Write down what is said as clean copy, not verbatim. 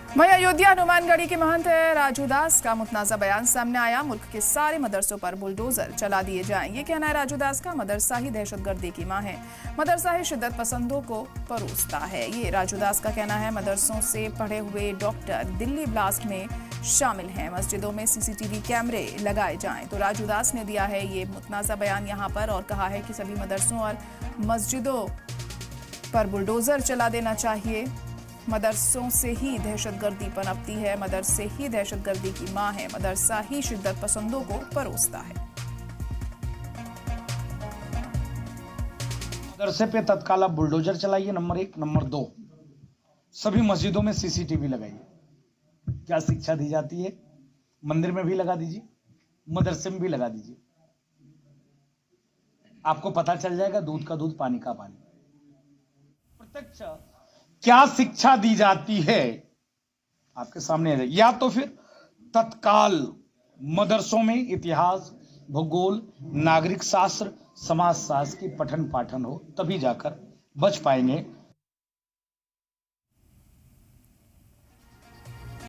वहीं अयोध्या हनुमानगढ़ी के महंत राजू दास का मुतनाज़ा बयान सामने आया। मुल्क के सारे मदरसों पर बुलडोजर चला दिए जाएं, ये कहना है राजू दास का। मदरसा ही दहशतगर्दी की मां है, मदरसा ही शिद्दत पसंदों को परोसता है, ये राजू दास का कहना है। मदरसों से पढ़े हुए डॉक्टर दिल्ली ब्लास्ट में शामिल हैं, मस्जिदों में सीसीटीवी कैमरे लगाए जाएं। तो राजू दास ने दिया है ये मुतनाज़ा बयान यहाँ पर और कहा है कि सभी मदरसों और मस्जिदों पर बुलडोजर चला देना चाहिए। मदरसों से ही दहशतगर्दी पनपती है, मदरसे ही दहशतगर्दी की मां है, मदरसा ही शिद्दत पसंदों को परोसता है। मदरसे पे तत्काल आप बुलडोजर चलाइए, नंबर 1। नंबर 2, सभी मस्जिदों में सीसीटीवी लगाइए। क्या शिक्षा दी जाती है, मंदिर में भी लगा दीजिए, मदरसे में भी लगा दीजिए। आपको पता चल जाएगा, दूध का दूध पानी का पानी। प्रत्यक्ष क्या शिक्षा दी जाती है आपके सामने है। या तो फिर तत्काल मदरसों में इतिहास, भूगोल, नागरिक शास्त्र, समाज शास्त्र की पठन पाठन हो, तभी जाकर बच पाएंगे